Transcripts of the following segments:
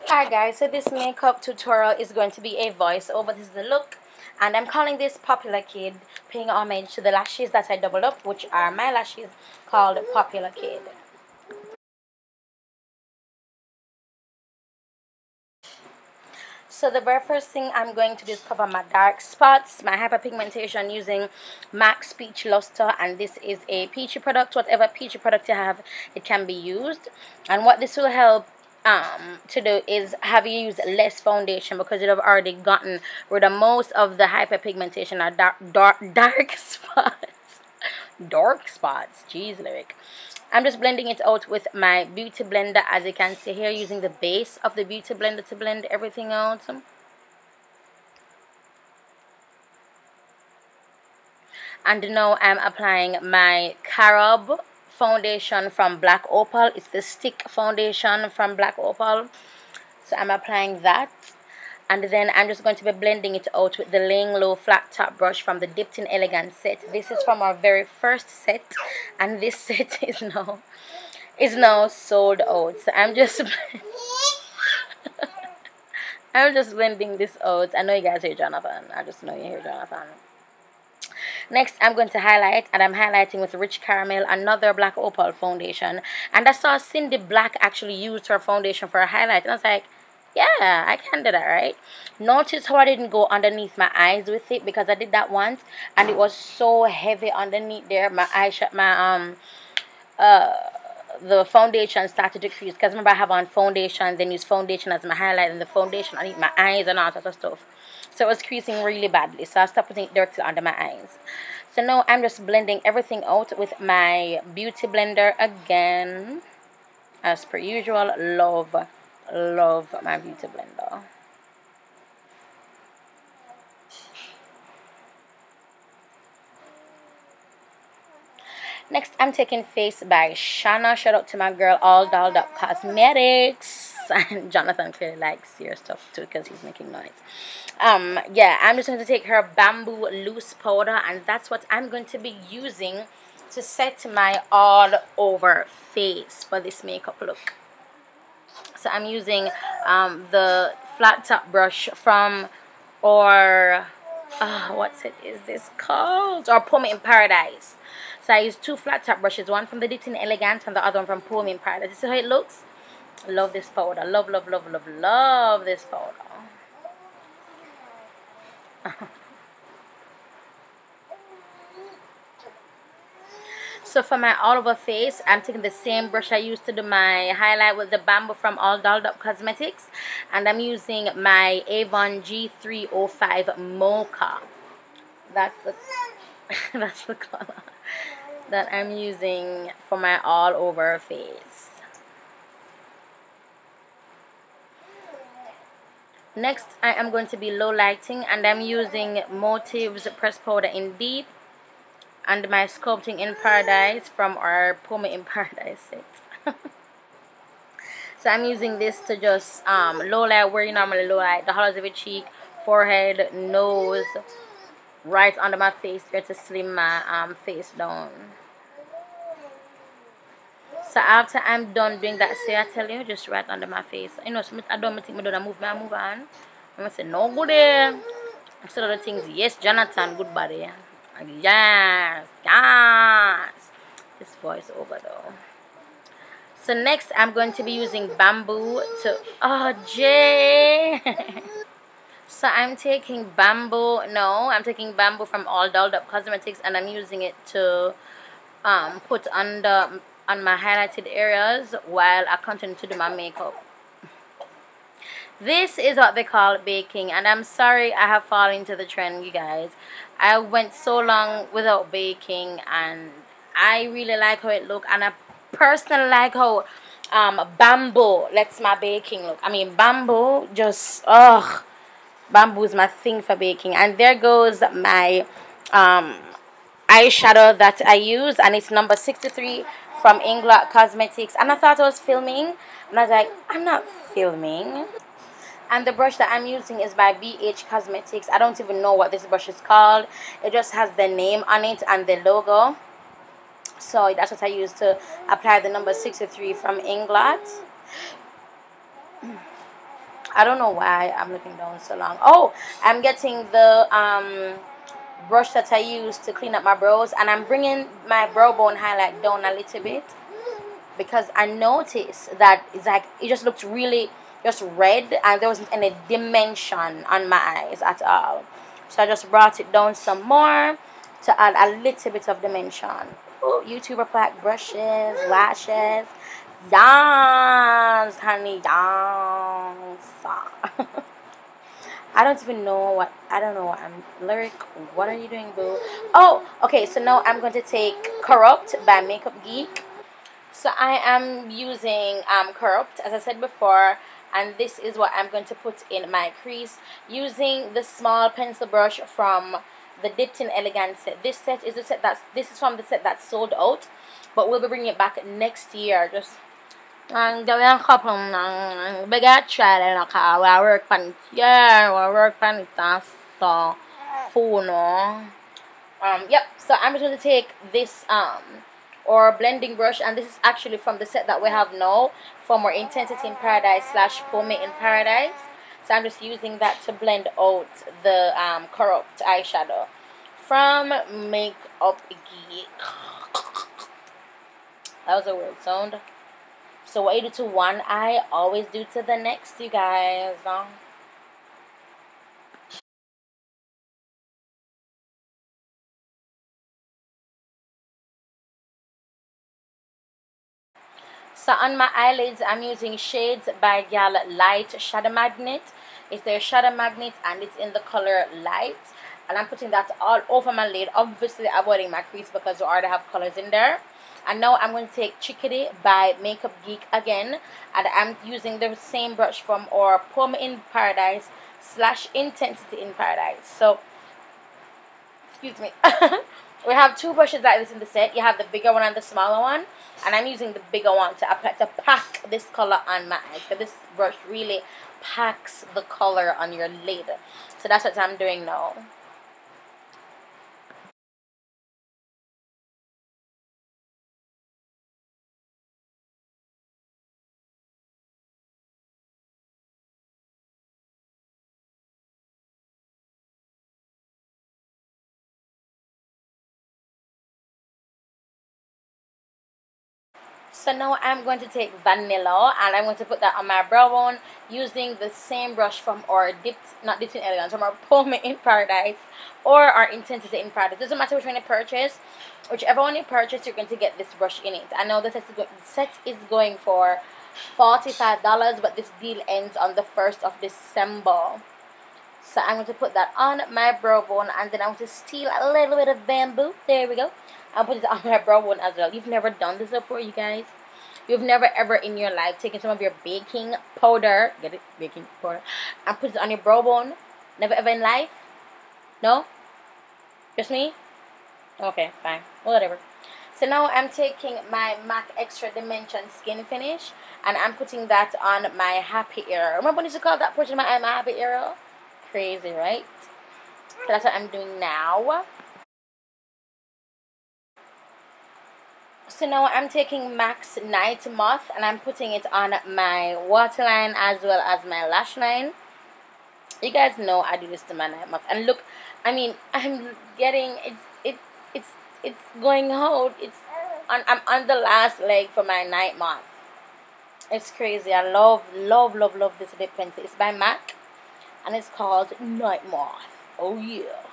Alright guys, so this makeup tutorial is going to be a voiceover. This is the look, and I'm calling this Popular Kid, paying homage to the lashes that I doubled up, which are my lashes called Popular Kid. So the very first thing I'm going to do is cover my dark spots, my hyperpigmentation, using MAC's Peach Luster, and this is a peachy product. Whatever peachy product you have, it can be used. And what this will help to do is have you use less foundation, because you'd have already gotten rid of most of the hyperpigmentation or dark spots. Dark spots, jeez, lyric. I'm just blending it out with my beauty blender, as you can see here, using the base of the beauty blender to blend everything out. And now I'm applying my Carob foundation from Black Opal. It's the stick foundation from Black Opal. So I'm applying that. And then I'm just going to be blending it out with the Laying Low flat top brush from the Dipped in Elegance set. This is from our very first set, and this set is now sold out. So I'm just I'm just blending this out. I know you guys hear Jonathan. I just know you hear Jonathan. Next, I'm going to highlight, and I'm highlighting with Rich Caramel, another Black Opal foundation. And I saw Cindy Black actually use her foundation for a highlight, and I was like, yeah, I can do that, right? Notice how I didn't go underneath my eyes with it, because I did that once and it was so heavy underneath there. My the foundation started to crease, because remember I have on foundation, then use foundation as my highlight, and the foundation underneath my eyes and all that of stuff. So it was creasing really badly, so I stopped putting it directly under my eyes. So now I'm just blending everything out with my beauty blender again, as per usual. Love my beauty blender. Next, I'm taking Face by Shanna. Shout out to my girl All Dolled Up Cosmetics. And Jonathan clearly likes your stuff too, because he's making noise. Yeah, I'm just going to take her Bamboo Loose Powder, and that's what I'm going to be using to set my all over face for this makeup look. So I'm using the flat top brush from, or what's it is this called, or Pomme in Paradise. So I use two flat top brushes, one from the Dipped in Elegance and the other one from Pomme in Paradise. This is how it looks. Love this powder. Love this powder. So for my all over face, I'm taking the same brush I used to do my highlight with the Bamboo from All Dolled Up Cosmetics, and I'm using my Avon G305 Mocha. That's the that's the color that I'm using for my all over face. Next, I am going to be low lighting, and I'm using Motives Pressed Powder in Deep and my Sculpting in Paradise from our Pomme in Paradise set. So I'm using this to just low light where you normally low light, the hollows of your cheek, forehead, nose, right under my face here to slim my face down. So after I'm done doing that, say I tell you, just right under my face. You know, so I don't think I don't move on. I'm gonna say no good there. Instead of the things, yes, Jonathan, good body. Yes. This voice over though. So next, I'm going to be using Bamboo to, oh Jay. So I'm taking Bamboo. No, I'm taking Bamboo from All Dolled Up Cosmetics, and I'm using it to put on my highlighted areas while I continue to do my makeup. This is what they call baking, and I'm sorry I have fallen into the trend, you guys. I went so long without baking, and I really like how it look, and I personally like how Bamboo lets my baking look. I mean, Bamboo just, Bamboo is my thing for baking. And there goes my eyeshadow that I use, and it's number 63 from Inglot Cosmetics. And I thought I was filming, and I was like, I'm not filming. And the brush that I'm using is by BH Cosmetics. I don't even know what this brush is called. It just has the name on it and the logo. So that's what I use to apply the number 63 from Inglot. I don't know why I'm looking down so long. Oh, I'm getting the brush that I use to clean up my brows, and I'm bringing my brow bone highlight down a little bit because I noticed that it's like it just looked really just red and there wasn't any dimension on my eyes at all. So I just brought it down some more to add a little bit of dimension. Ooh, YouTuber black brushes, lashes. Yes, honey, yes. I don't even know what I don't know what I'm lyric. What are you doing, boo? Oh, okay. So now I'm going to take Corrupt by Makeup Geek. So I am using Corrupt, as I said before, and this is what I'm going to put in my crease using the small pencil brush from the Dipped in Elegance set. This set is the set this is from the set that's sold out, but we'll be bringing it back next year. Just gawin ko pong bigat channel na ka. Work pan here, work pan so funo. Yep, so I'm just going to take this or blending brush, and this is actually from the set that we have now for more Intensity in Paradise / Pomade in Paradise. So I'm just using that to blend out the Corrupt eyeshadow from Makeup Geek. That was a weird sound. So what you do to one eye, always do to the next, you guys. So on my eyelids, I'm using Shades by Gal Light Shadow Magnet. It's their shadow magnet and it's in the color Light. And I'm putting that all over my lid, obviously avoiding my crease because you already have colors in there. And now I'm going to take Chickadee by Makeup Geek again. And I'm using the same brush from our Pomade in Paradise / Intensity in Paradise. So, excuse me. We have two brushes like this in the set. You have the bigger one and the smaller one. And I'm using the bigger one to apply to pack this color on my eyes. So this brush really packs the color on your lid. So that's what I'm doing now. So now I'm going to take Vanilla and I'm going to put that on my brow bone using the same brush from our not Dipped in Elegance, from our Pomade in Paradise or our Intensity in Paradise. Doesn't matter which one you purchase. Whichever one you purchase, you're going to get this brush in it. I know the set is going for $45, but this deal ends on the 1st of December. So I'm going to put that on my brow bone, and then I'm going to steal a little bit of bamboo. There we go. I'll put it on my brow bone as well. You've never done this before, you guys. You've never ever in your life taken some of your baking powder, get it, baking powder, and put it on your brow bone. Never ever in life? No? Just me? Okay, fine. Whatever. So now I'm taking my MAC Extra Dimension Skin Finish, and I'm putting that on my happy ear. Remember when I used to call that portion of my eye my happy ear? Crazy, right? So that's what I'm doing now. So now I'm taking MAC's Night Moth and I'm putting it on my waterline as well as my lash line. You guys know I do this to my night moth. And look, I mean, I'm getting it's going out. I'm on the last leg for my night moth. It's crazy. I love this lip pencil. It's by MAC and it's called Night Moth. Oh yeah.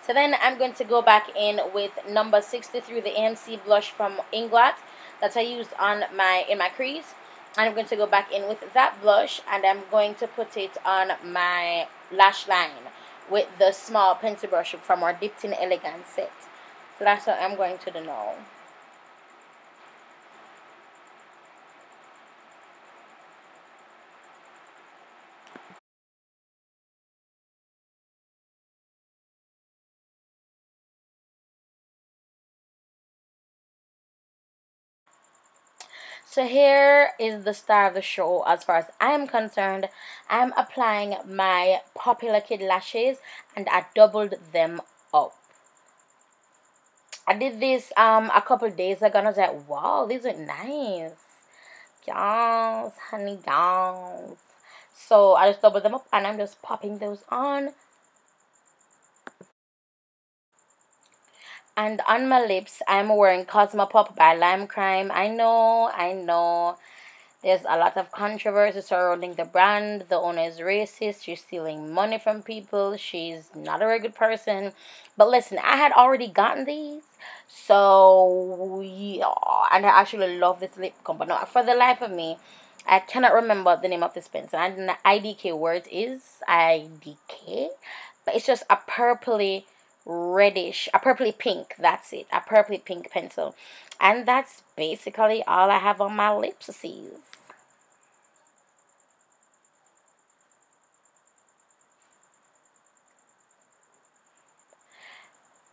So then I'm going to go back in with number 63, the AMC blush from Inglot that I used on in my crease. And I'm going to go back in with that blush and I'm going to put it on my lash line with the small pencil brush from our Dipped in Elegance set. So that's what I'm going to do now. So here is the star of the show as far as I am concerned. I'm applying my Popular Kid lashes and I doubled them up. I did this a couple days ago and I was like, wow, these are nice. Yes, honey, yes. So I just double them up and I'm just popping those on. And on my lips, I'm wearing Cosmopop by Lime Crime. I know. There's a lot of controversy surrounding the brand. The owner is racist. She's stealing money from people. She's not a very good person. But listen, I had already gotten these. So, yeah. And I actually love this lip comb. But no, for the life of me, I cannot remember the name of this pencil. I don't know IDK where it is. IDK. But it's just a purpley reddish, a purpley pink. That's it. A purpley pink pencil. And that's basically all I have on my lips.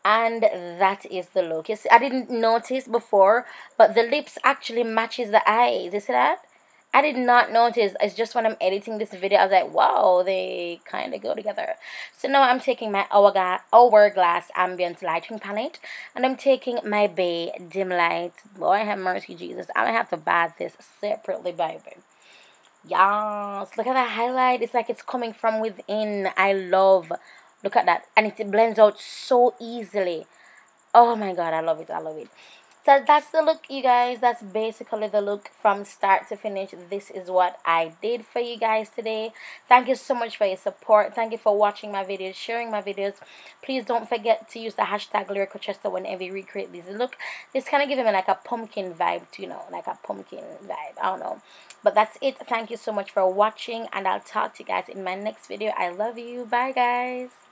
And that is the look. You see, I didn't notice before, but the lips actually matches the eyes. You see that? I did not notice. It's just when I'm editing this video, I was like, wow, they kind of go together. So now I'm taking my Hourglass Ambient Lighting Palette, and I'm taking my Bay Dim Light. Lord have mercy, Jesus. I'm going to have to buy this separately, baby. Yes, look at that highlight. It's like it's coming from within. I love. Look at that. And it blends out so easily. Oh my god, I love it. I love it. So that's the look, you guys. That's basically the look from start to finish. This is what I did for you guys today. Thank you so much for your support. Thank you for watching my videos, sharing my videos. Please don't forget to use the hashtag Rochester whenever you recreate these. Look, this kind of gives me like a pumpkin vibe too, you know, like a pumpkin vibe. I don't know. But that's it. Thank you so much for watching, and I'll talk to you guys in my next video. I love you. Bye, guys.